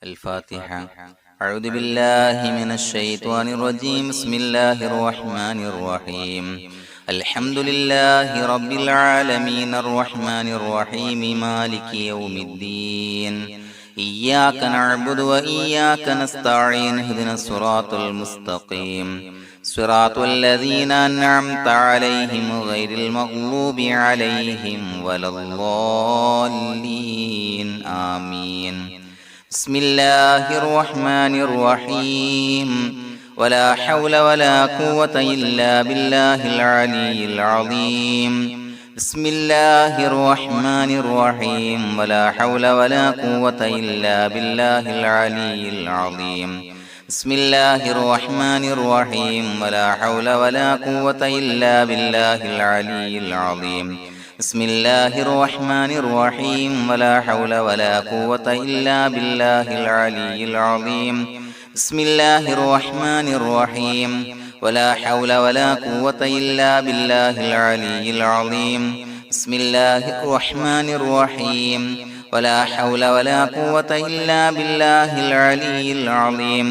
الفاتحة. أعوذ بالله من الشيطان الرجيم. بسم الله الرحمن الرحيم. الحمد لله رب العالمين الرحمن الرحيم مالك يوم الدين. إياك نعبد وإياك نستعين. اهدنا الصراط المستقيم صراط الذين أنعمت عليهم غير المغضوب عليهم ولا الضالين. آمين. بسم الله الرحمن الرحيم. ولا حول ولا قوة إلا بالله العلي العظيم. بسم الله الرحمن الرحيم. ولا حول ولا قوة إلا بالله العلي العظيم. بسم الله الرحمن الرحيم. ولا حول ولا قوة إلا بالله العلي العظيم. بسم الله الرحمن الرحيم. ولا حول ولا قوة إلا بالله العلي العظيم. بسم الله الرحمن الرحيم. ولا حول ولا قوة إلا بالله العلي العظيم. بسم الله الرحمن الرحيم. ولا حول ولا قوة إلا بالله العلي العظيم.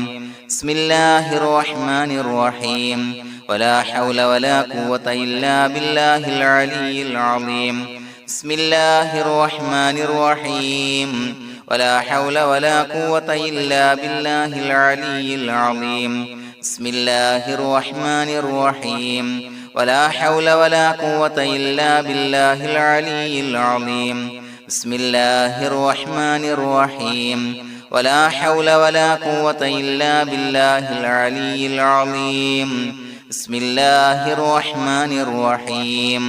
بسم الله الرحمن الرحيم. ولا حول ولا قوة إلا بالله العلي العظيم. بسم الله الرحمن الرحيم. ولا حول ولا قوة إلا بالله العلي العظيم. بسم الله الرحمن الرحيم. ولا حول ولا قوة إلا بالله العلي العظيم. بسم الله الرحمن الرحيم. ولا حول ولا قوة إلا بالله العلي العظيم. بسم الله الرحمن الرحيم.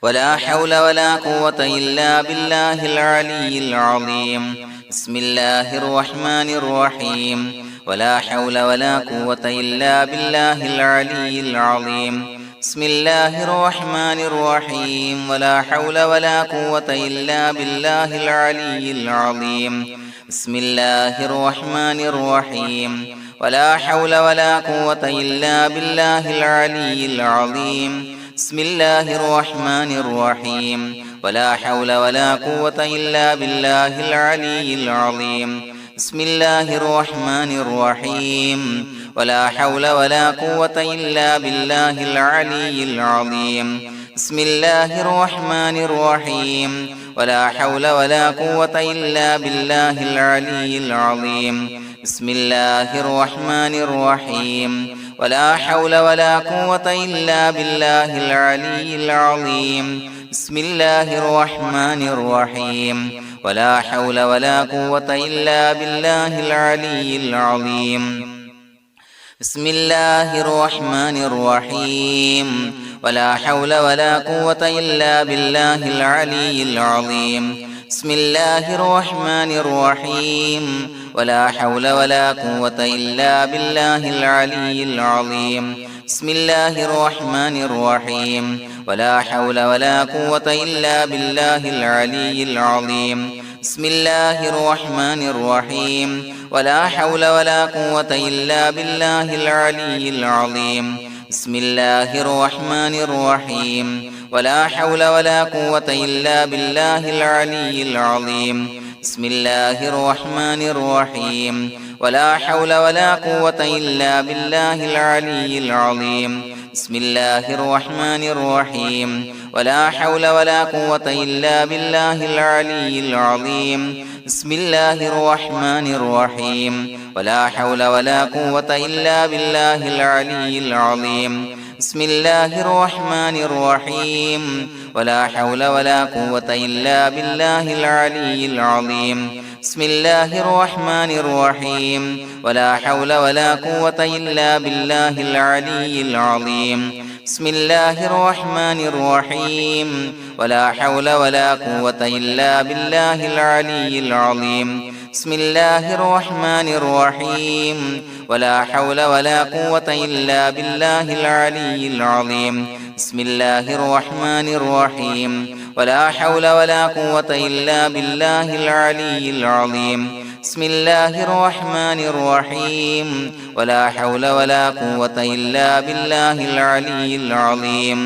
ولا حول ولا قوة إلا بالله العلي العظيم. بسم الله الرحمن الرحيم. ولا حول ولا قوة إلا بالله العلي العظيم. بسم الله الرحمن الرحيم. ولا حول ولا قوة إلا بالله العلي العظيم. بسم الله الرحمن الرحيم. ولا حول ولا قوة إلا بالله العلي العظيم. بسم الله الرحمن الرحيم. ولا حول ولا قوة إلا بالله العلي العظيم. بسم الله الرحمن الرحيم. ولا حول ولا قوة إلا بالله العلي العظيم. بسم الله الرحمن الرحيم. ولا حول ولا قوة إلا بالله العلي العظيم. بسم الله الرحمن الرحيم. ولا حول ولا قوة إلا بالله العلي العظيم. بسم الله الرحمن الرحيم. ولا حول ولا قوة إلا بالله العلي العظيم. بسم الله الرحمن الرحيم. ولا حول ولا قوة إلا بالله العلي العظيم. بسم الله الرحمن الرحيم. ولا حول ولا قوة إلا بالله العلي العظيم. بسم الله الرحمن الرحيم. ولا حول ولا قوة إلا بالله العلي العظيم. بسم الله الرحمن الرحيم. ولا حول ولا قوة إلا بالله العلي العظيم. بسم الله الرحمن الرحيم. ولا حول ولا قوة إلا بالله العلي العظيم. بسم الله الرحمن الرحيم. ولا حول ولا قوة إلا بالله العلي العظيم. بسم الله الرحمن الرحيم. ولا حول ولا قوة إلا بالله العلي العظيم. بسم الله الرحمن الرحيم. ولا حول ولا قوة إلا بالله العلي العظيم. بسم الله الرحمن الرحيم. ولا حول ولا قوة إلا بالله العلي العظيم. بسم الله الرحمن الرحيم. ولا حول ولا قوة إلا بالله العلي العظيم. بسم الله الرحمن الرحيم. ولا حول ولا قوة إلا بالله العلي العظيم. بسم الله الرحمن الرحيم. ولا حول ولا قوة إلا بالله العلي العظيم. بسم الله الرحمن الرحيم. ولا حول ولا قوة إلا بالله العلي العظيم. بسم الله الرحمن الرحيم. ولا حول ولا قوة إلا بالله العلي العظيم.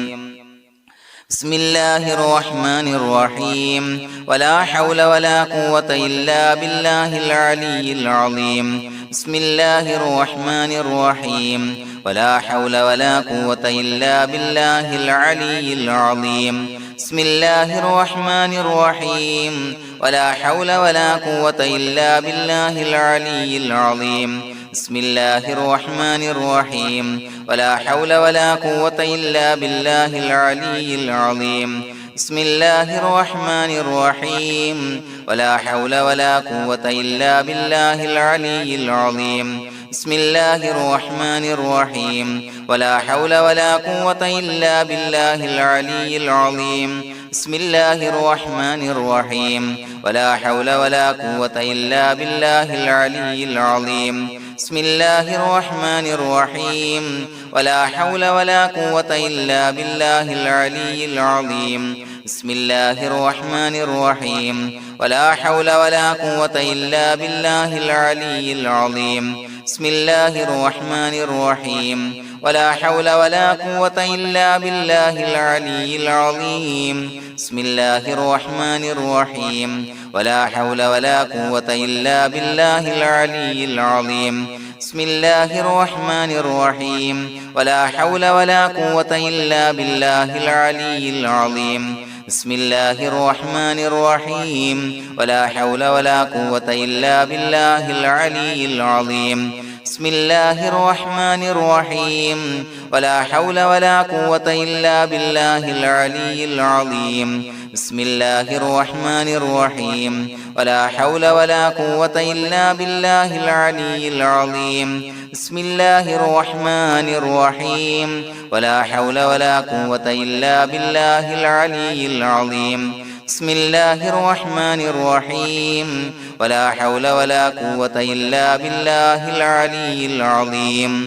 بسم الله الرحمن الرحيم ولا حول ولا قوة إلا بالله العلي العظيم بسم الله الرحمن الرحيم ولا حول ولا قوة إلا بالله العلي العظيم بسم الله الرحمن الرحيم ولا حول ولا قوة إلا بالله العلي العظيم بسم الله الرحمن الرحيم ولا حول ولا قوة إلا بالله العلي العظيم بسم الله الرحمن الرحيم ولا حول ولا قوة إلا بالله العلي العظيم بسم الله الرحمن الرحيم ولا حول ولا قوة إلا بالله العلي العظيم بسم الله الرحمن الرحيم ولا حول ولا قوة إلا بالله العلي العظيم بسم الله الرحمن الرحيم ولا حول ولا قوة إلا بالله العلي العظيم بسم الله الرحمن الرحيم ولا حول ولا قوة إلا بالله العلي العظيم بسم الله الرحمن الرحيم ولا حول ولا قوة إلا بالله العلي العظيم بسم الله الرحمن الرحيم ولا حول ولا قوة إلا بالله العلي العظيم بسم الله الرحمن الرحيم ولا حول ولا قوة إلا بالله العلي العظيم بسم الله الرحمن الرحيم ولا حول ولا قوة إلا بالله العلي العظيم بسم الله الرحمن الرحيم ولا حول ولا قوة إلا بالله العلي العظيم بسم الله الرحمن الرحيم ولا حول ولا قوة إلا بالله العلي العظيم بسم الله الرحمن الرحيم ولا حول ولا قوة إلا بالله العلي العظيم بسم الله الرحمن الرحيم ولا حول ولا قوة إلا بالله العلي العظيم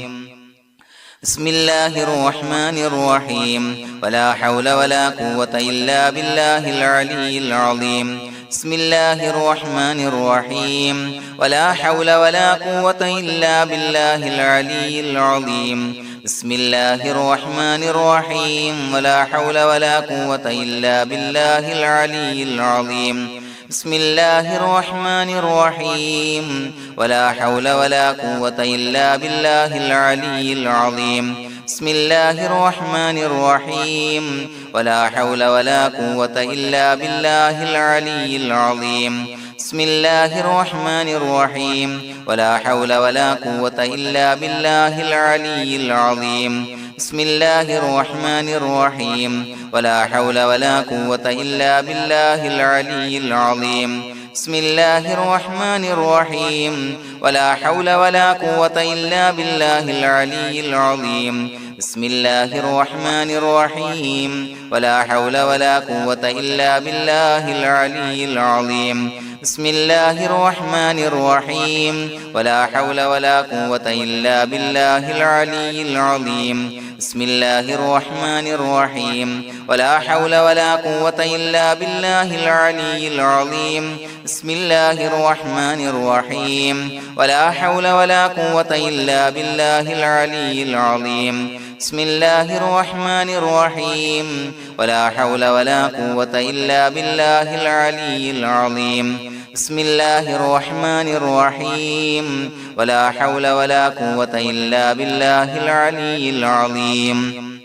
بسم الله الرحمن الرحيم ولا حول ولا قوة إلا بالله العلي العظيم بسم الله الرحمن الرحيم ولا حول ولا قوة إلا بالله العلي العظيم بسم الله الرحمن الرحيم ولا حول ولا قوة إلا بالله العلي العظيم بسم الله الرحمن الرحيم ولا حول ولا قوة إلا بالله العلي العظيم بسم الله الرحمن الرحيم ولا حول ولا قوة إلا بالله العلي العظيم بسم الله الرحمن الرحيم ولا حول ولا قوة إلا بالله العلي العظيم بسم الله الرحمن الرحيم ولا حول ولا قوة إلا بالله العلي العظيم بسم الله الرحمن الرحيم ولا حول ولا قوة إلا بالله العلي العظيم بسم الله الرحمن الرحيم ولا حول ولا قوة إلا بالله العلي العظيم بسم الله الرحمن الرحيم ولا حول ولا قوة إلا بالله العلي العظيم بسم الله الرحمن الرحيم ولا حول ولا قوة إلا بالله العلي العظيم بسم الله الرحمن الرحيم ولا حول ولا قوة إلا بالله العلي العظيم بسم الله الرحمن الرحيم ولا حول ولا قوة إلا بالله العلي العظيم بسم الله الرحمن الرحيم ولا حول ولا قوة إلا بالله العلي العظيم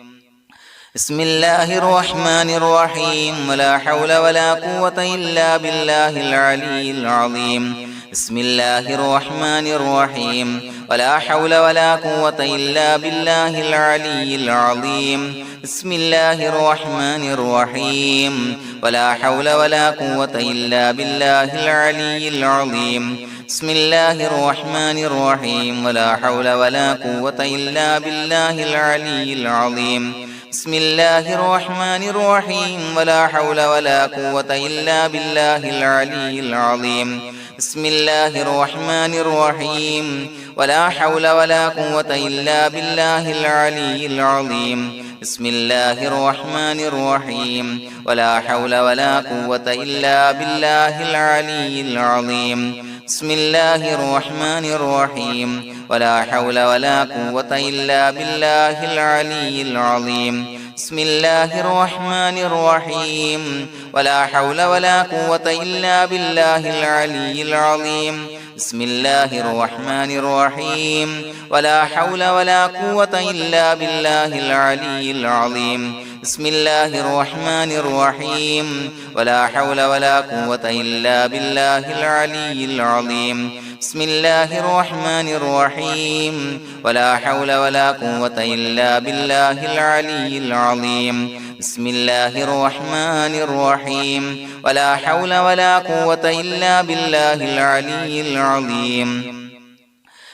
بسم الله الرحمن الرحيم ولا حول ولا قوة إلا بالله العلي العظيم بسم الله الرحمن الرحيم ولا حول ولا قوة إلا بالله العلي العظيم بسم الله الرحمن الرحيم ولا حول ولا قوة إلا بالله العلي العظيم بسم الله الرحمن الرحيم ولا حول ولا قوة إلا بالله العلي العظيم بسم الله الرحمن الرحيم ولا حول ولا قوة إلا بالله العلي العظيم بسم الله الرحمن الرحيم ولا حول ولا قوة إلا بالله العلي العظيم بسم الله الرحمن الرحيم ولا حول ولا قوة إلا بالله العلي العظيم بسم الله الرحمن الرحيم ولا حول ولا قوة إلا بالله العلي العظيم بسم الله الرحمن الرحيم ولا حول ولا قوة إلا بالله العلي العظيم بسم الله الرحمن الرحيم ولا حول ولا قوة إلا بالله العلي العظيم بسم الله الرحمن الرحيم ولا حول ولا قوة إلا بالله العلي العظيم بسم الله الرحمن الرحيم ولا حول ولا قوة إلا بالله العلي العظيم بسم الله الرحمن الرحيم ولا حول ولا قوة إلا بالله العلي العظيم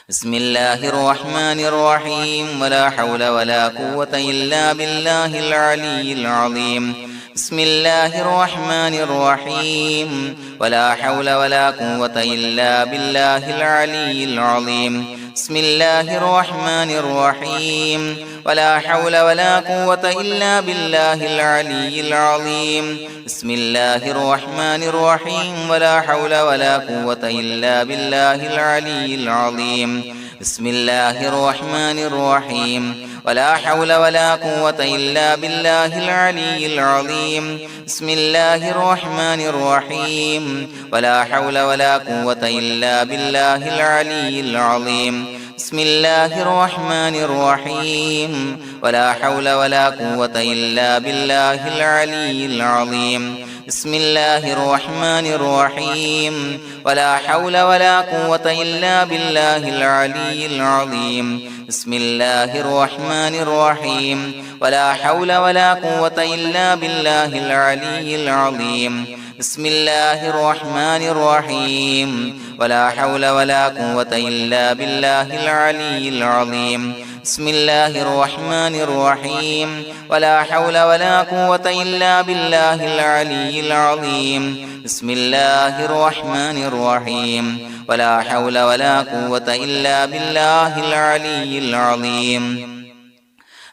بسم الله الرحمن الرحيم ولا حول ولا قوة إلا بالله العلي العظيم بسم الله الرحمن الرحيم ولا حول ولا قوة إلا بالله العلي العظيم بسم الله الرحمن الرحيم ولا حول ولا قوة إلا بالله العلي العظيم بسم الله الرحمن الرحيم ولا حول ولا قوة إلا بالله العلي العظيم بسم الله الرحمن الرحيم ولا حول ولا قوة إلا بالله العلي العظيم بسم الله الرحمن الرحيم ولا حول ولا قوة إلا بالله العلي العظيم بسم الله الرحمن الرحيم ولا حول ولا قوة إلا بالله العلي العظيم بسم الله الرحمن الرحيم ولا حول ولا قوة إلا بالله العلي العظيم بسم الله الرحمن الرحيم ولا حول ولا قوة إلا بالله العلي العظيم بسم الله الرحمن الرحيم ولا حول ولا قوة إلا بالله العلي العظيم بسم الله الرحمن الرحيم ولا حول ولا قوة إلا بالله العلي العظيم بسم الله الرحمن الرحيم ولا حول ولا قوة إلا بالله العلي العظيم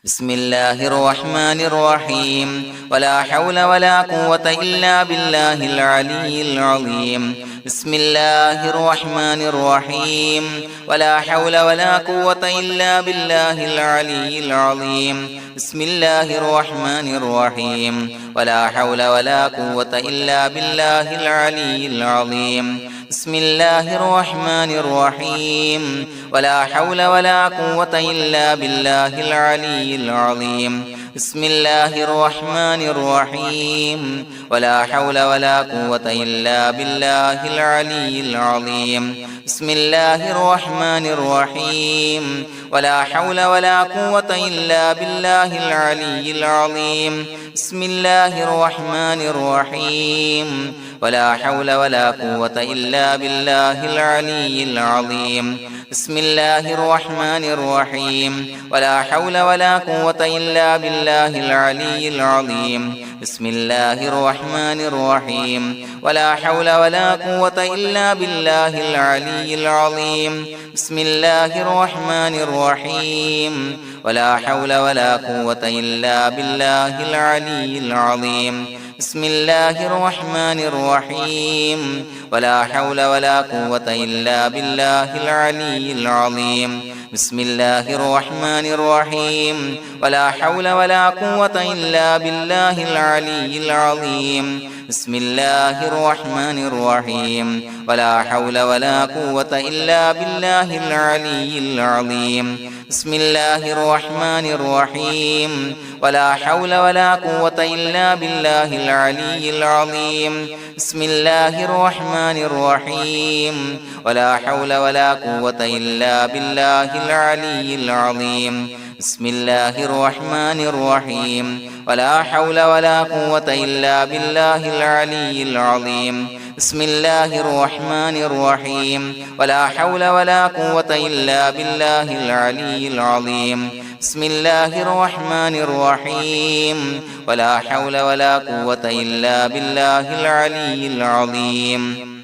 بسم الله الرحمن الرحيم ولا حول ولا قوة إلا بالله العلي العظيم بسم الله الرحمن الرحيم ولا حول ولا قوة إلا بالله العلي العظيم بسم الله الرحمن الرحيم ولا حول ولا قوة إلا بالله العلي العظيم بسم الله الرحمن الرحيم ولا حول ولا قوة إلا بالله العلي العظيم بسم الله الرحمن الرحيم ولا حول ولا قوة إلا بالله العلي العظيم بسم الله الرحمن الرحيم ولا حول ولا قوة إلا بالله العلي العظيم بسم الله الرحمن الرحيم ولا حول ولا قوة إلا بالله العلي العظيم بسم الله الرحمن الرحيم ولا حول ولا قوة إلا بالله العلي العظيم بسم الله الرحمن الرحيم ولا حول ولا قوة إلا بالله العلي العظيم بسم الله الرحمن الرحيم ولا حول ولا قوة إلا بالله العلي العظيم بسم الله الرحمن الرحيم ولا حول ولا قوة إلا بالله العلي العظيم بسم الله الرحمن الرحيم ولا حول ولا قوة إلا بالله العلي العظيم بسم الله الرحمن الرحيم ولا حول ولا قوة إلا بالله العلي العظيم بسم الله الرحمن الرحيم ولا حول ولا قوة إلا بالله العلي العظيم بسم الله الرحمن الرحيم ولا حول ولا قوة إلا بالله العلي العظيم بسم الله الرحمن الرحيم ولا حول ولا قوة إلا بالله العلي العظيم بسم الله الرحمن الرحيم ولا حول ولا قوة إلا بالله العلي العظيم بسم الله الرحمن الرحيم ولا حول ولا قوة إلا بالله العلي العظيم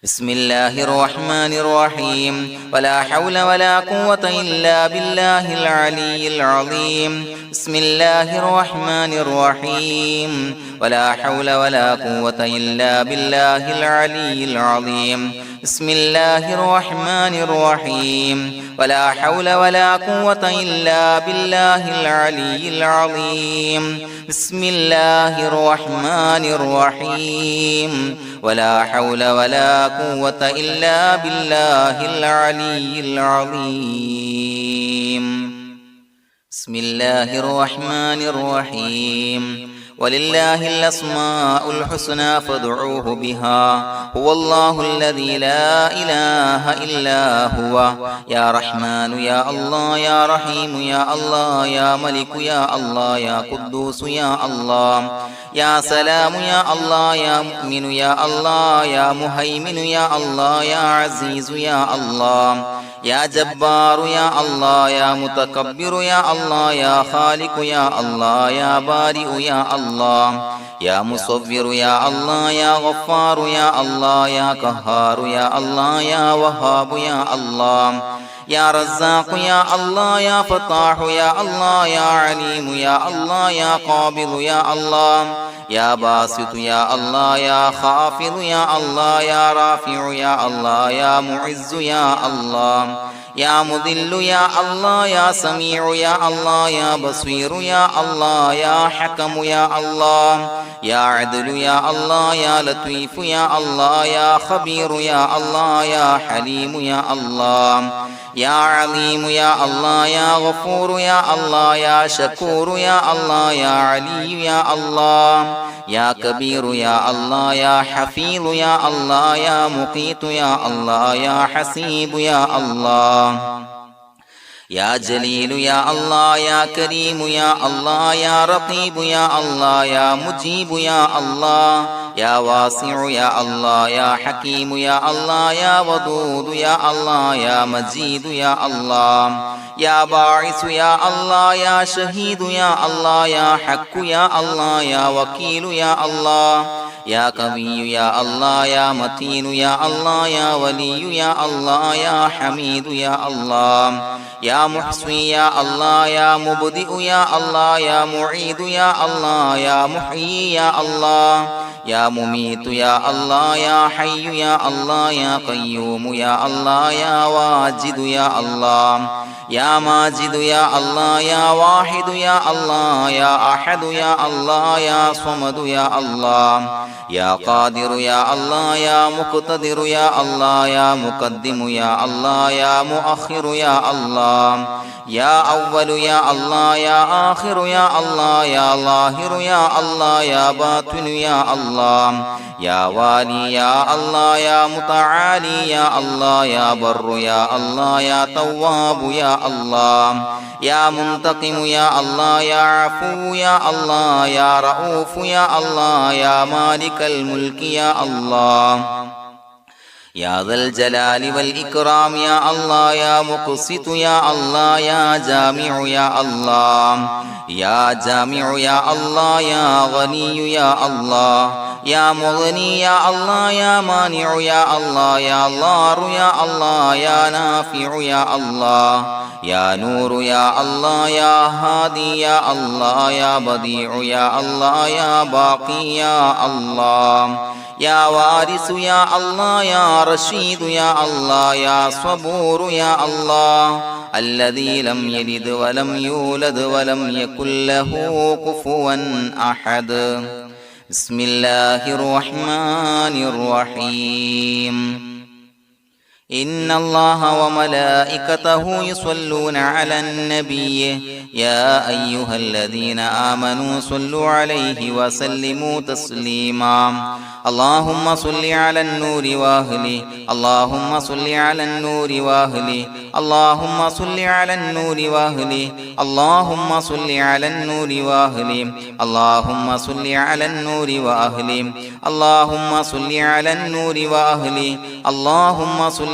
بسم الله الرحمن الرحيم ولا حول ولا قوة إلا بالله العلي العظيم بسم الله الرحمن الرحيم ولا حول ولا قوة إلا بالله العلي العظيم بسم الله الرحمن الرحيم ولا حول ولا قوة إلا بالله العلي العظيم بسم الله الرحمن الرحيم ولا حول ولا قوة إلا بالله العلي العظيم بسم الله الرحمن الرحيم ولله الأسماء الحسنى فادعوه بها هو الله الذي لا إله إلا هو يا رحمن يا الله يا رحيم يا الله يا ملك يا الله يا قدوس يا الله يا سلام يا الله يا مؤمن يا الله يا مهيمن يا الله يا عزيز يا الله يا جبار يا الله يا متكبر يا الله يا خالق يا الله يا بارئ يا الله يا مصور يا الله يا غفار يا الله يا قهار يا الله يا وهاب يا الله يا رزاق يا الله يا فتاح يا الله يا عليم يا الله يا قابض يا الله يا باسط يا الله يا خافض يا الله يا رافع يا الله يا معز يا الله يا مذل يا الله يا سميع يا الله يا بصير يا الله يا حكم يا الله يا عدل يا الله يا لطيف يا الله يا خبير يا الله يا حليم يا الله يا عليم يا الله يا غفور يا الله يا شكور يا الله يا علي يا الله يا كبير يا الله يا حفيظ يا الله يا مقيت يا الله يا حسيب يا الله يا جليل يا الله يا كريم يا الله يا رقيب يا الله يا مجيب يا الله يا واسع يا الله يا حكيم يا الله يا ودود يا الله يا مجيد يا الله يا باعث يا الله يا شهيد يا الله يا حق يا الله يا وكيل يا الله يا قوي يا الله يا متين يا الله يا ولي يا الله يا حميد يا الله يا محصي يا الله يا مبدئ يا الله يا معيد يا الله يا محيي يا الله يا مميت يا الله يا حي يا الله يا قيوم يا الله يا واجد يا الله يا ماجد يا الله يا واحد يا الله يا أحد يا الله يا صمد يا الله يا قادر يا الله يا مقتدر يا الله يا مقدم يا الله يا مؤخر يا الله يا أول يا الله يا آخر يا الله يا ظاهر يا الله يا باطن يا الله يا والي يا الله يا متعالي يا الله يا بر يا الله يا تواب يا الله يا منتقم يا الله يا عفو يا الله يا رؤوف يا الله يا مالك الملك يا الله يا ذا الجلال والإكرام يا الله يا مقسط يا الله يا جامع يا الله يا جامع يا الله يا غني يا الله يا مغني يا الله يا مانع يا الله يا ضار يا الله يا نافع يا الله يا نور يا الله يا هادي يا الله يا بديع يا الله يا باقي يا الله يا وارث يا الله يا رشيد يا الله يا صبور يا الله الذي لم يلد ولم يولد ولم يكن له كفوا أحد بسم الله الرحمن الرحيم إن الله وملائكته يصلون على النبي يا أيها الذين آمنوا صلوا عليه وسلموا تسليما اللهم صل على النور وأهله اللهم صل على النور وأهله اللهم صل على النور وأهله اللهم صل على النور وأهله اللهم صل على النور وأهله اللهم صل على النور وأهله اللهم صل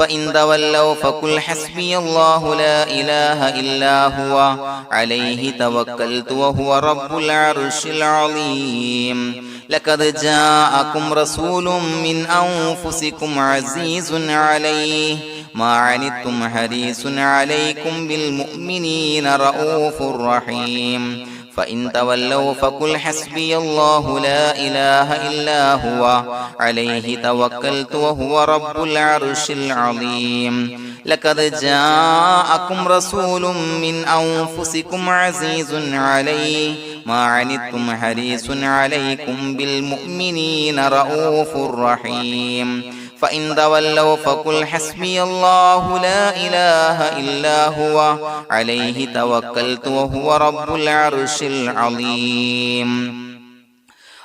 فإن تولوا فقل حسبي الله لا إله إلا هو عليه توكلت وهو رب العرش العظيم لقد جاءكم رسول من أنفسكم عزيز عليه ما عنتم حريص عليكم بالمؤمنين رؤوف رحيم فإن تولوا فقل حسبي الله لا إله إلا هو عليه توكلت وهو رب العرش العظيم لقد جاءكم رسول من أنفسكم عزيز عليه ما عنتم حريص عليكم بالمؤمنين رؤوف رحيم فإن تولوا فقل حسبي الله لا إله إلا هو عليه توكلت وهو رب العرش العظيم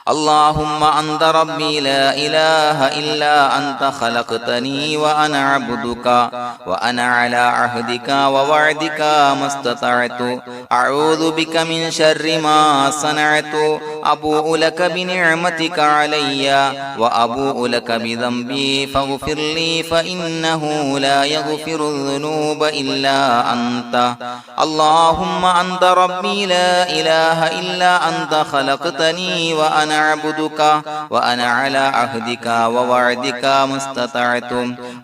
اللهم أنت ربي لا إله إلا أنت خلقتني وأنا عبدك وأنا على عهدك ووعدك ما استطعت أعوذ بك من شر ما صنعت أبوء لك بنعمتك علي وأبوء لك بذنبي فاغفر لي فإنه لا يغفر الذنوب إلا أنت اللهم أنت ربي لا إله إلا أنت خلقتني وأنا عبدك وأنا على عهدك ووعدك ما استطعت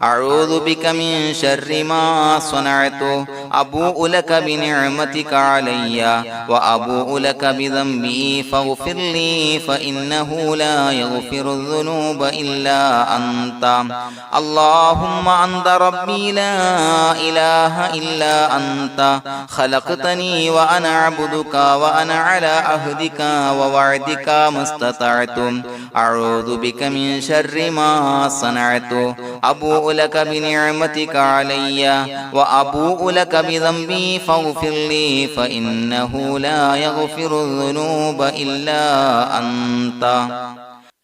أعوذ بك من شر ما صنعت أبوء لك بنعمتك علي وأبوء لك بذنبي فاغفر لي فإنه لا يغفر الذنوب إلا أنت اللهم أنت ربي لا إله إلا أنت خلقتني وأنا عبدك وأنا على عهدك ووعدك ما استطعت أعوذ بك من شر ما صنعت أبوء لك بنعمتك علي وأبوء لك بذنبي فاغفر لي فإنه لا يغفر الذنوب إلا أنت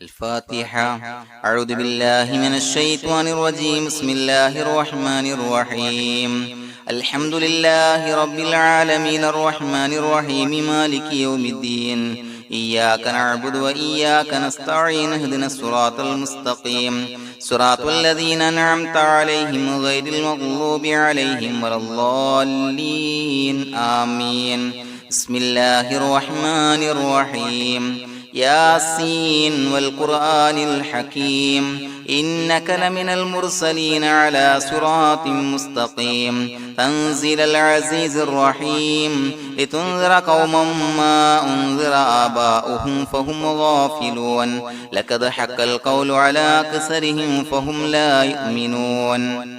الفاتحة أعوذ بالله من الشيطان الرجيم بسم الله الرحمن الرحيم الحمد لله رب العالمين الرحمن الرحيم مالك يوم الدين إياك نعبد وإياك نستعين اهدنا الصراط المستقيم صراط الذين أنعمت عليهم غير المغضوب عليهم ولا الضالين آمين بسم الله الرحمن الرحيم ياسين والقرآن الحكيم إنك لمن المرسلين على صراط مستقيم تنزيل العزيز الرحيم لتنذر قوما ما أنذر آباؤهم فهم غافلون لقد حق القول على أكثرهم فهم لا يؤمنون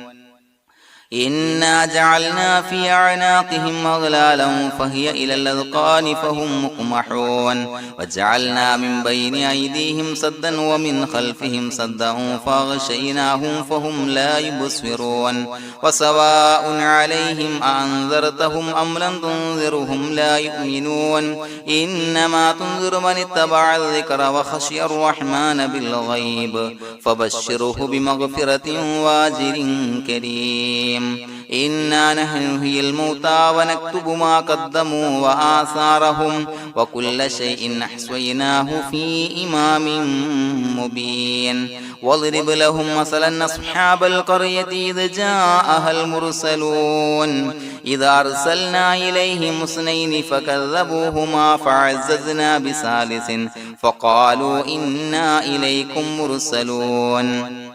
إنا جعلنا في أعناقهم أغلالا فهي إلى الأذقان فهم مقمحون وجعلنا من بين أيديهم سدا ومن خلفهم سدا فأغشيناهم فهم لا يبصرون وسواء عليهم أأنذرتهم أم لم تنذرهم لا يؤمنون إنما تنذر من اتبع الذكر وخشي الرحمن بالغيب فبشره بمغفرة وأجر كريم إنا نحن نحيي الموتى ونكتب ما قدموا وآثارهم وكل شيء أحصيناه في إمام مبين واضرب لهم مثلا أصحاب القرية إذ جاءها المرسلون إذا أرسلنا إليهم اثنين فكذبوهما فعززنا بثالث فقالوا إنا إليكم مرسلون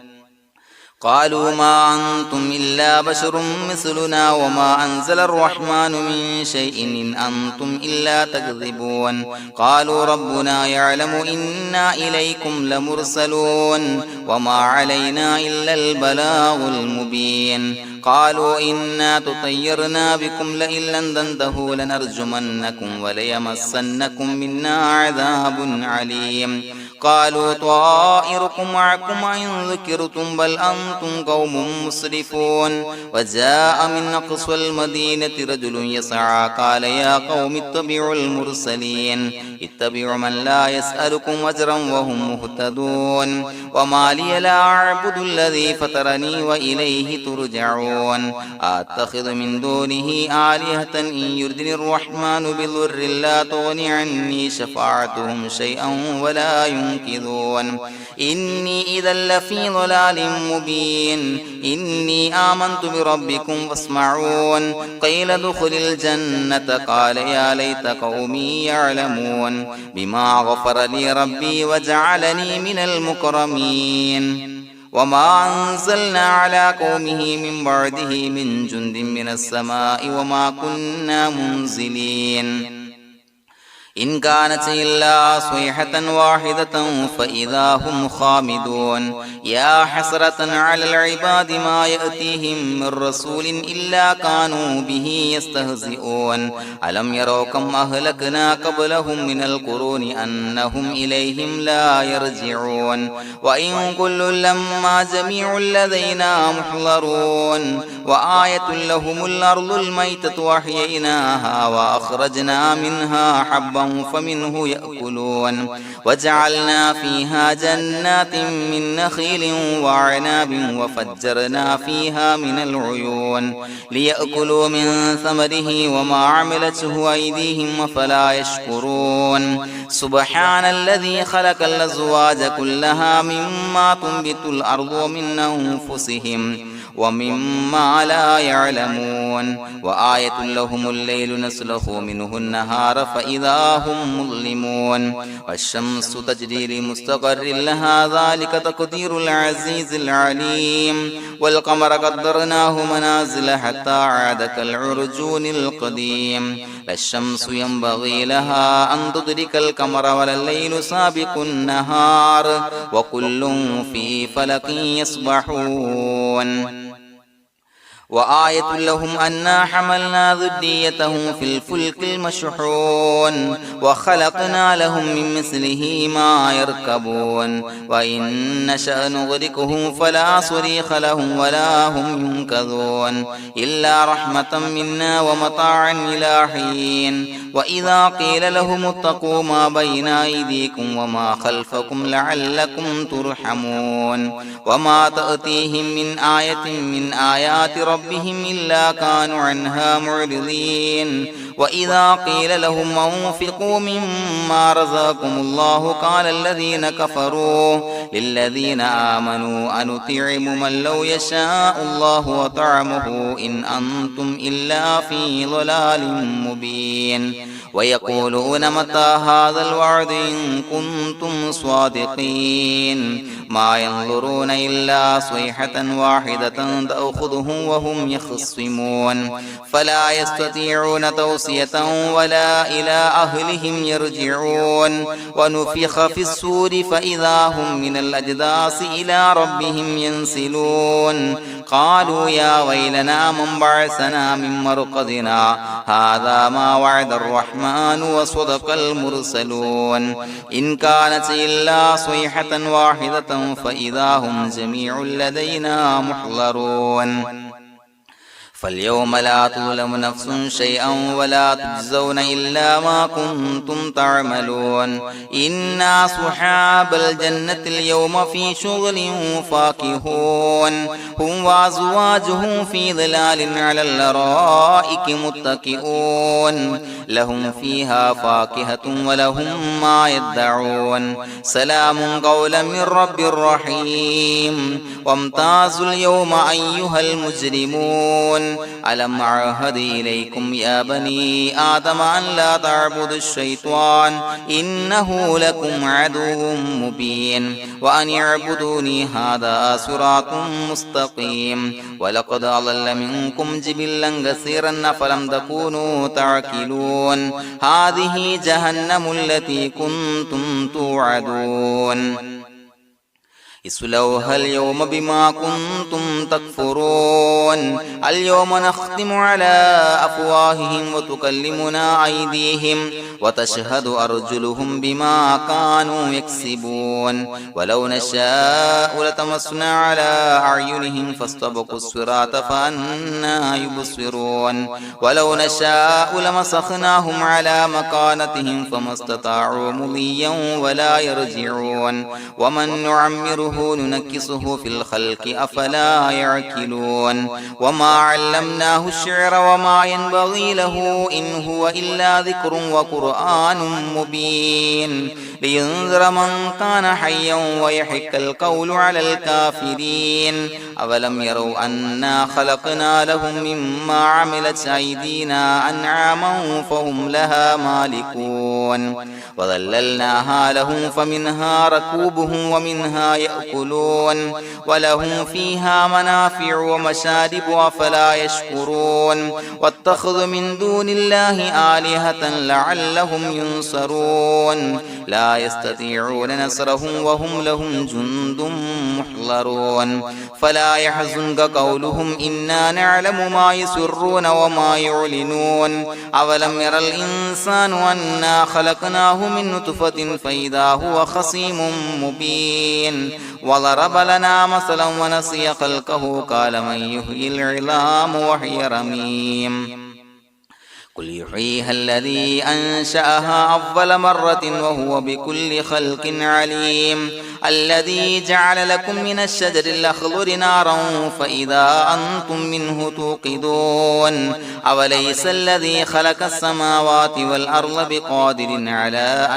قالوا ما أنتم إلا بشر مثلنا وما أنزل الرحمن من شيء إن أنتم إلا تكذبون قالوا ربنا يعلم إنا إليكم لمرسلون وما علينا إلا البلاغ المبين قالوا إنا تطيرنا بكم لئن لم تنتهوا لنرجمنكم وليمسنكم منا عذاب عليم قالوا طائركم معكم إن ذكرتم بل أنتم قوم مسرفون وجاء من أقصى المدينة رجل يسعى قال يا قوم اتبعوا المرسلين اتبعوا من لا يسألكم أجرا وهم مهتدون وما لي لا أعبد الذي فطرني وإليه ترجعون أتخذ من دونه آلهة إن يردني الرحمن بضر لا تغني عني شفاعتهم شيئا ولا ينصرون ينكثون إني إذا لفي ضلال مبين إني آمنت بربكم فاسمعون قيل ادخل الجنة قال يا ليت قومي يعلمون بما غفر لي ربي وجعلني من المكرمين وما أنزلنا على قومه من بعده من جند من السماء وما كنا منزلين إن كانت إلا صيحة واحدة فإذا هم خامدون يا حسرة على العباد ما يأتيهم من رسول إلا كانوا به يستهزئون ألم يروا كم أهلكنا قبلهم من القرون أنهم إليهم لا يرجعون وإن كل لما جميع لدينا محضرون وآية لهم الأرض الميتة وأحييناها وأخرجنا منها حبا فمنه يأكلون وجعلنا فيها جنات من نخيل وعناب وفجرنا فيها من العيون ليأكلوا من ثمره وما عملته أيديهم فلا يشكرون سبحان الذي خلق الأزواج كلها مما تنبت الأرض ومن أنفسهم ومما لا يعلمون وآية لهم الليل نسلخ منه النهار فإذا هم مظلمون والشمس تجري لمستقر لها ذلك تقدير العزيز العليم والقمر قدرناه منازل حتى عاد كالعرجون القديم لا الشمس ينبغي لها أن تدرك القمر ولا الليل سابق النهار وكل في فلك يسبحون وآية لهم أنا حملنا ذريتهم في الفلك المشحون وخلقنا لهم من مثله ما يركبون وإن نشأ نغرقهم فلا صريخ لهم ولا هم ينقذون إلا رحمة منا ومتاعا إلى حين وإذا قيل لهم اتقوا ما بين أيديكم وما خلفكم لعلكم ترحمون وما تأتيهم من آية من آيات ربهم إلا كانوا عنها معرضين وإذا قيل لهم انفقوا مما رزقكم الله قال الذين كفروا للذين آمنوا أنطعم من لو يشاء الله وطعمه إن أنتم إلا في ضلال مبين ويقولون متى هذا الوعد إن كنتم صادقين ما ينظرون إلا صيحة واحدة تأخذهم وهم يخصمون فلا يستطيعون توصية ولا إلى أهلهم يرجعون ونفخ في الصور فإذا هم من الأجداث إلى ربهم ينسلون قالوا يا ويلنا من بعثنا من مرقدنا هذا ما وعد الرحمن وصدق المرسلون إن كانت إلا صيحة واحدة فإذا هم جميع لدينا محضرون فاليوم لا تظلم نفس شيئا ولا تجزون إلا ما كنتم تعملون إنا أصحاب الجنة اليوم في شغل فاكهون هم وأزواجهم في ظلال على الأرائك متكئون لهم فيها فاكهة ولهم ما يدعون سلام قولا من رب رحيم وامتازوا اليوم أيها المجرمون ألم أعهد إليكم يا بني آدم أن لا تعبدوا الشيطان إنه لكم عدو مبين وأن اعبدوني هذا صراط مستقيم ولقد أضل منكم جبلا كثيرا فلم تكونوا تعقلون هذه جهنم التي كنتم توعدون اصلوها اليوم بما كنتم تكفرون اليوم نختم على أفواههم وتكلمنا أيديهم وتشهد أرجلهم بما كانوا يكسبون ولو نشاء لتمسنا على أعينهم فاستبقوا الصراط فأنى يبصرون ولو نشاء لمسخناهم على مكانتهم فما استطاعوا مضيا ولا يرجعون ومن نعمره نعمره ننكسه في الخلق أفلا يعقلون وما علمناه الشعر وما ينبغي له إن هو إلا ذكر وقرآن مبين لينذر من كان حيا ويحق القول على الكافرين أولم يروا أنا خلقنا لهم مما عملت أيدينا أنعاما فهم لها مالكون وظللناها لهم فمنها ركوبهم ومنها يأكلون ولهم فيها منافع ومشارب أفلا يشكرون واتخذوا من دون الله آلهة لعلهم ينصرون لا يستطيعون نصرهم وهم لهم جند محضرون فلا يحزنك قولهم إنا نعلم ما يسرون وما يعلنون أولم ير الإنسان أنا خلقناه من نطفة فإذا هو خصيم مبين وضرب لنا مثلا ونسي خلقه قال من يحيي العظام وهي رميم قل يحييها الذي أنشأها أول مرة وهو بكل خلق عليم الذي جعل لكم من الشجر الأخضر نارا فإذا أنتم منه توقدون أوليس الذي خلق السماوات والأرض بقادر على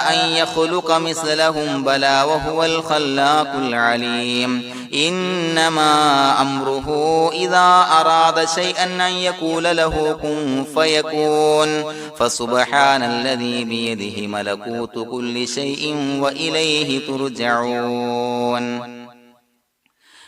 أن يخلق مثلهم بلى وهو الخلاق العليم إنما أمره إذا أراد شيئا أن يقول له كن فيكون فسبحان الذي بيده ملكوت كل شيء وإليه ترجعون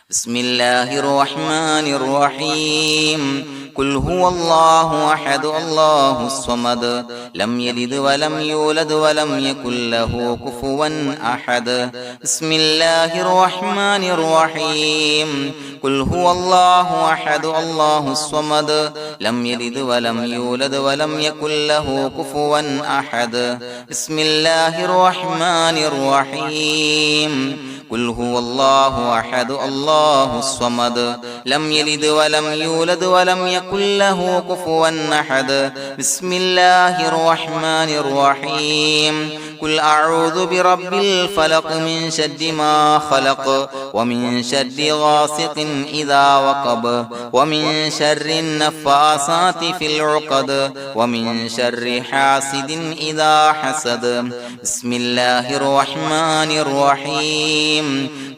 بسم الله الرحمن الرحيم قل هو الله أحد الله الصمد لم يلد ولم يولد ولم يكن له كفوا أحد بسم الله الرحمن الرحيم قل هو الله أحد الله الصمد لم يلد ولم يولد ولم يكن له كفوا أحد بسم الله الرحمن الرحيم قل هو الله أحد الله الصمد لم يلد ولم يولد ولم يكن له كفوا أحد بسم الله الرحمن الرحيم قل أعوذ برب الفلق من شر ما خلق ومن شر غاسق إذا وقب ومن شر النفاثات في العقد ومن شر حاسد إذا حسد بسم الله الرحمن الرحيم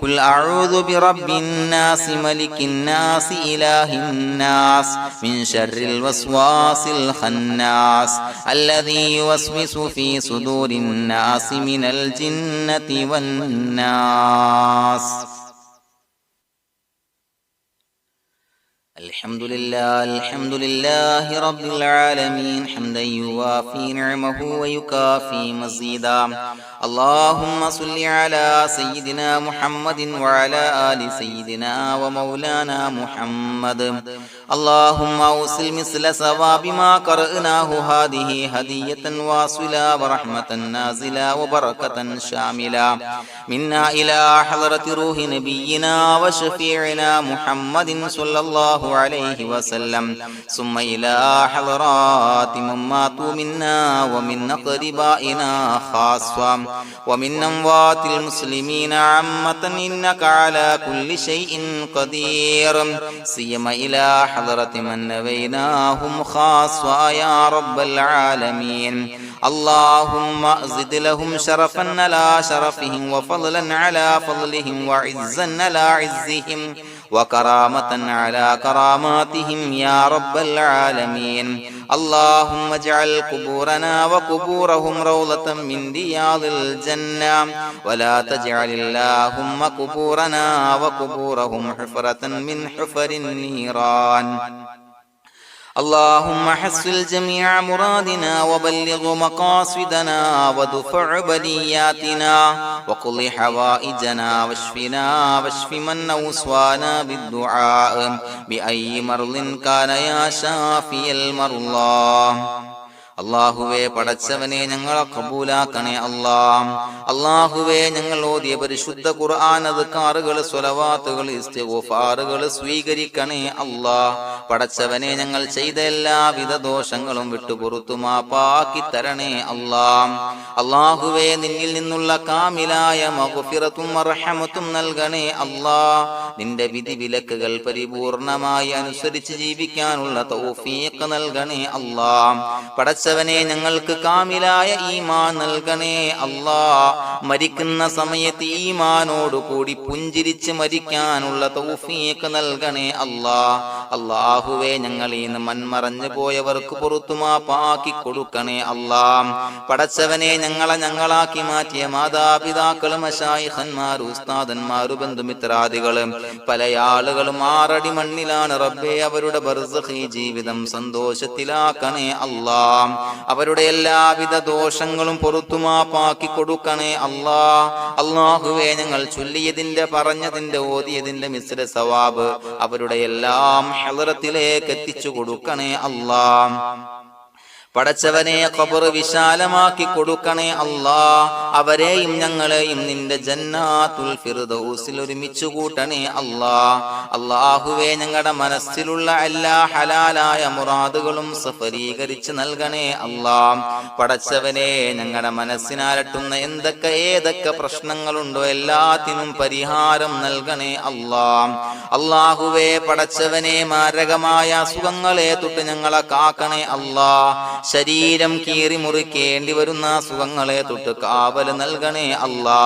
قل أعوذ برب الناس ملك الناس إله الناس من شر الوسواس الخناس الذي يوسوس في صدور الناس من الجنة والناس الحمد لله رب العالمين حمدا يوافي نعمه ويكافي مزيدا اللهم صل على سيدنا محمد وعلى آل سيدنا ومولانا محمد اللهم أوصل مثل ثواب ما قرأناه هذه هدية واصلة ورحمة نازلة وبركة شاملة منا إلى حضرة روح نبينا وشفيعنا محمد صلى الله عليه وسلم ثم إلى حضرات من ماتوا منا ومن أقربائنا خاصة ومن أموات المسلمين عامة إنك على كل شيء قدير سيما إلى حضرة من نبيناهم خاصة يا رب العالمين اللهم زد لهم شرفا على شرفهم وفضلا على فضلهم وعزا على عزهم وكرامة على كراماتهم يا رب العالمين اللهم اجعل قبورنا وقبورهم روضة من رياض الجنة ولا تجعل اللهم قبورنا وقبورهم حفرة من حفر النيران اللهم حصل جميع مرادنا وبلغ مقاصدنا ودفع بلياتنا وقض حوائجنا واشفنا واشف من أوصانا بالدعاء بأي مرض كان يا شافي المرضى അല്ലാഹുവേ പടച്ചവനെ ഞങ്ങളെ ഖബൂലാക്കണേ അല്ലാ. അല്ലാഹുവേ ഞങ്ങൾ ഓതിയ പരിശുദ്ധ ഖുർആൻ അദ്കാറുകൾ സ്വലവാത്തുകൾ ഇസ്തിഗ്ഫാറുകൾ സ്വീകരിക്കണേ അല്ലാ. പടച്ചവനെ ഞങ്ങൾ ചെയ്ത എല്ലാവിധ ദോഷങ്ങളും വിട്ടുപുറത്തു മാപ്പാക്കി തരണേ അല്ലാ. അല്ലാഹുവേ നിന്നിൽ നിന്നുള്ള കാമിലായ മഗ്ഫിറത്തും റഹ്മത്തും നൽകണേ അല്ലാ. നിന്റെ വിധി വിലക്കുകൾ പരിപൂർണമായി അനുസരിച്ച് ജീവിക്കാനുള്ള തൗഫീഖ് നൽകണേ അല്ലാ. പടച്ചവനെ ഞങ്ങൾക്ക് കാമിലായ ഈമാൻ നൽകണേ അല്ലാ. മരിക്കുന്ന സമയത്ത് ഈമാനോട് കൂടി പുഞ്ചിരിച്ച് മരിക്കാനുള്ള തൗഫീഖ് നൽകണേ അല്ലാ. അല്ലാഹുവേ ഞങ്ങളിൽ നിന്ന് മൺമറഞ്ഞു പോയവർക്ക് പുറത്തു മാപ്പാക്കി കൊടുക്കണേ അല്ലാ. പടച്ചവനെ ഞങ്ങളാക്കി മാറ്റിയ മാതാപിതാക്കളും മശായിഖന്മാരും ഉസ്താദന്മാരും ബന്ധുമിത്രാദികളും പല ആളുകളും 6 അടി മണ്ണിലാണ് റബ്ബേ. അവരുടെ ബർസഖി ജീവിതം സന്തോഷത്തിലാക്കണേ അല്ലാ. അവരുടെ എല്ലാവിധ ദോഷങ്ങളും പുറത്തു മാപ്പാക്കി കൊടുക്കണേ അല്ലാ. അല്ലാഹുവേ ഞങ്ങൾ ചൊല്ലിയതിന്റെ പറഞ്ഞതിന്റെ ഓതിയതിന്റെ മിശ്ര സവാബ് അവരുടെ എല്ലാം ഹളറത്തിലേക്ക് എത്തിച്ചു കൊടുക്കണേ അല്ലാ. പടച്ചവനെ ഖബർ വിശാലമാക്കി കൊടുക്കണേ അല്ലാ. അവരെയും ഞങ്ങളെയും നിന്റെ ജന്നാത്തുൽ ഫിർദൗസിൽ ഒരുമിച്ച് കൂട്ടണേ അല്ലാ. അല്ലാഹുവേ ഞങ്ങളുടെ മനസ്സിലുള്ള എല്ലാ ഹലാലായ മുറാദുകളും സഫലീകരിച്ച് നൽകണേ അല്ലാ. പടച്ചവനെ ഞങ്ങളുടെ മനസ്സിനാലട്ടുന്ന ഏതൊക്കെ പ്രശ്നങ്ങളുണ്ടോ എല്ലാത്തിനും പരിഹാരം നൽകണേ അല്ലാ. അല്ലാഹുവേ പടച്ചവനെ മാരകമായ അസുഖങ്ങളെ തൊട്ട് ഞങ്ങളെ കാക്കണേ അല്ലാ. ശരീരം കീറി മുറിക്കേണ്ടി വരുന്ന അസുഖങ്ങളെ തൊട്ട് കാവൽ നൽകണേ അല്ലാ.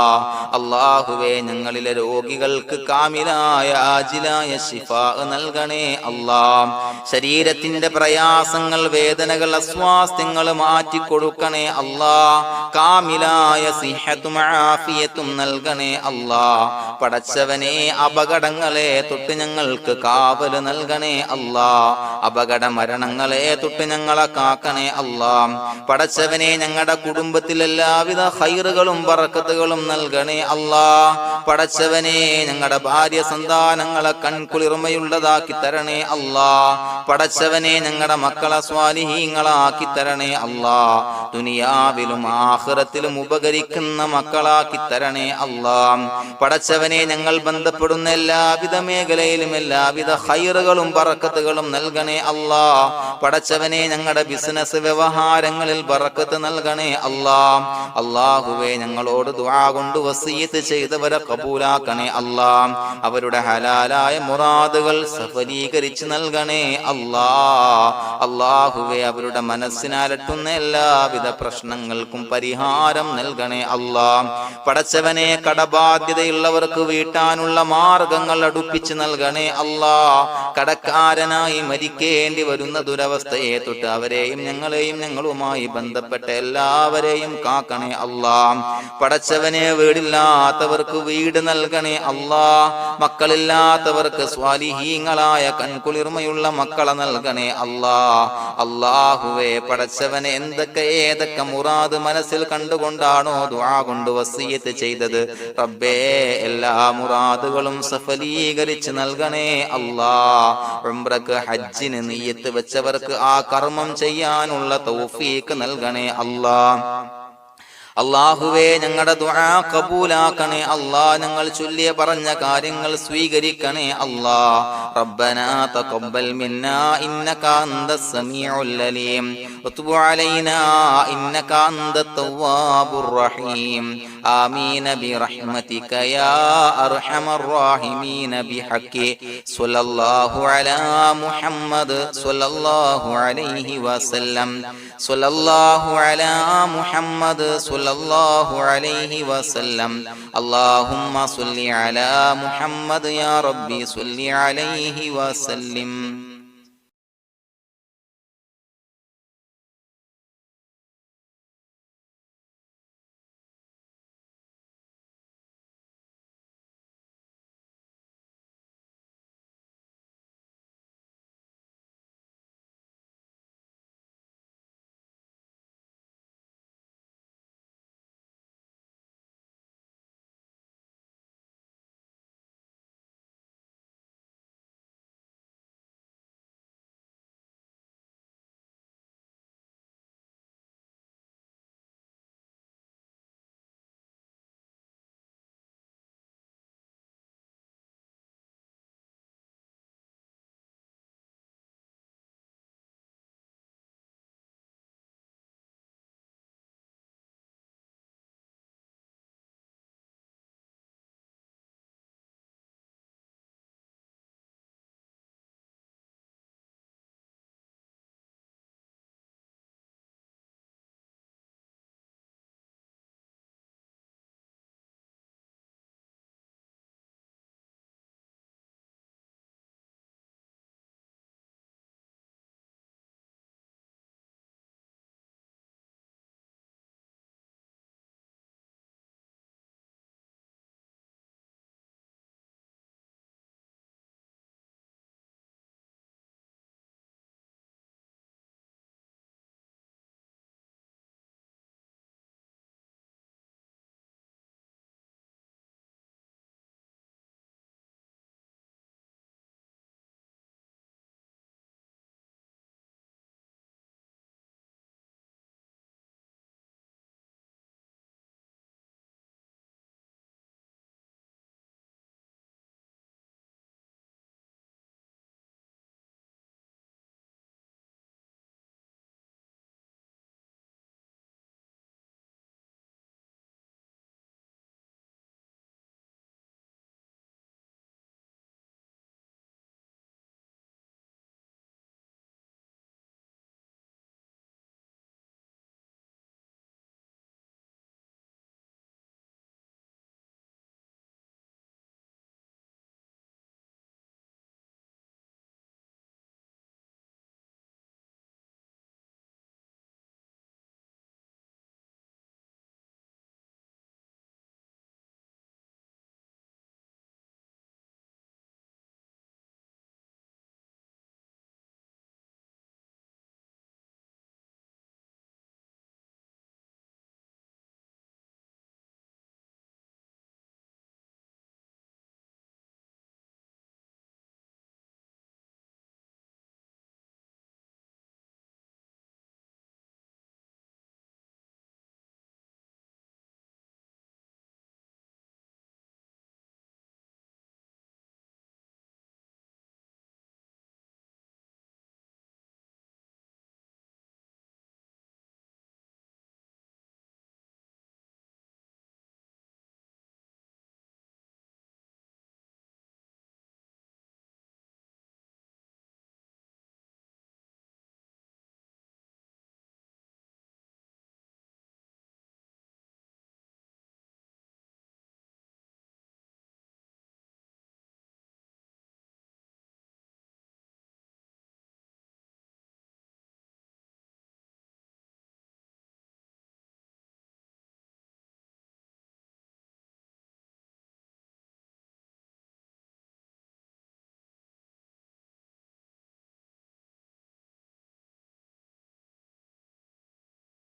അല്ലാഹുവേ ഞങ്ങളിലെ രോഗികൾക്ക് കാമിലായ ആജിലായ ശിഫാ നൽകണേ അല്ലാ. ശരീരത്തിന്റെ പ്രയാസങ്ങൾ വേദനകൾ അസ്വാസ്ഥ്യങ്ങൾ മാറ്റിക്കൊടുക്കണേ അല്ലാ. കാമിലായ സിഹത്തും ആഫിയത്തും നൽകണേ അല്ലാ. പടച്ചവനെ അപകടങ്ങളെ തൊട്ട് ഞങ്ങൾക്ക് കാവൽ നൽകണേ അല്ലാ. അപകട മരണങ്ങളെ തൊട്ട് ഞങ്ങളെ കാക്കണേ അല്ലാ. പടച്ചവനെ ഞങ്ങളുടെ കുടുംബത്തിൽ എല്ലാവിധ ഖൈറുകളും ബറക്കത്തുകളും നൽകണേ അല്ലാ. പടച്ചവനെ ഞങ്ങളുടെ ഭാര്യ സന്താനങ്ങളെ കൺകുളിർമയുള്ളതാക്കി തരണേ അല്ലാ. പടച്ചവനെ ഞങ്ങളുടെ മക്കളെ സ്വാലിഹീങ്ങളാക്കി തരണേ അല്ലാ. ദുനിയാവിലും ആഖിറത്തിലും ഉപകരിക്കുന്ന മക്കളാക്കി തരണേ അല്ലാ. പടച്ചവനെ ഞങ്ങൾ ബന്ധപ്പെടുന്ന എല്ലാവിധ മേഖലയിലും എല്ലാവിധ ഖൈറുകളും ബറക്കത്തുകളും നൽകണേ അല്ലാ. പടച്ചവനെ ഞങ്ങളുടെ ബിസിനസ് വ്യവഹാരങ്ങളിൽ ബറക്കത്ത് നൽകണേ അല്ലാ. അല്ലാഹുവേ ഞങ്ങളോട് ദുആ കൊണ്ട് വസിയത്ത് ചെയ്തവരെ കബൂലാക്കണേ അല്ലാ. അവരുടെ ഹലാലായ മുറാദുകൾ സഫലീകരിച്ച് നൽകണേ അല്ലാ. അല്ലാഹുവേ അവരുടെ മനസ്സിനാലട്ടുന്ന എല്ലാവിധ പ്രശ്നങ്ങൾക്കും പരിഹാരം നൽകണേ അല്ലാ. പടച്ചവനെ കടബാധ്യതയുള്ളവർക്ക് വീട്ടാനുള്ള മാർഗങ്ങൾ അടുപ്പിച്ച് നൽകണേ അല്ലാ. കടക്കാരനായി മരിക്കേണ്ടി വരുന്ന ദുരവസ്ഥയെ തൊട്ട് അവരെയും ഞങ്ങളെയും ഞങ്ങളുമായി ബന്ധപ്പെട്ട എല്ലാവരെയും കാക്കണേ അല്ലാ. പടച്ചവനെ വീടില്ലാത്തവർക്ക് വീട് നൽകണേ അല്ലാ. മക്കളില്ലാത്തവർക്ക് സ്വാലിഹീങ്ങളായ കൺകുളിർമയുള്ള മക്കളെ നൽകണേ അല്ലാ. അല്ലാഹുവേ പടച്ചവനെ ഏതൊക്കെ മുറാദ് മനസ്സിൽ കണ്ടുകൊണ്ടാണോ ദുആ കൊണ്ട് വസിയത്ത് ചെയ്തത് റബ്ബേ എല്ലാ മുറാദുകളും സഫലീകരിച്ച് നൽകണേ അല്ലാ. ഉംറക്ക് ഹജ്ജിന് നിയ്യത്ത് വെച്ചവർക്ക് ആ കർമ്മം ചെയ്യാനുള്ള തൗഫീഖ് നൽകണേ അല്ലാ. അല്ലാഹുവേ ഞങ്ങളുടെ ദുആ ഖബൂലാക്കണേ അല്ലാ. ഞങ്ങൾ ചൊല്ലിയ പറഞ്ഞ കാര്യങ്ങൾ സ്വീകരിക്കണേ അല്ലാ. റബ്ബനാ തഖബ്ബൽ മിന്നാ ഇന്നക അന്തസ് സമീഉൽ അലീം വതുബ് അലൈനാ ഇന്നക അന്തത് തവ്വാബുർ റഹീം. ആമീൻ ബിറഹ്മതിക യാ അർഹമർ റഹീമീൻ ബിഹഖി സ്വല്ലല്ലാഹു അലാ മുഹമ്മദ് സ്വല്ലല്ലാഹു അലൈഹി വസല്ലം. സ്വല്ലല്ലാഹു അലാ മുഹമ്മദ് സ്വല്ലല്ലാഹു അലൈഹി വസല്ലം. അല്ലാഹുമ്മ സ്വല്ലി അലാ മുഹമ്മദ് യാ റബ്ബി സ്വല്ലി അലൈഹി വസല്ലം.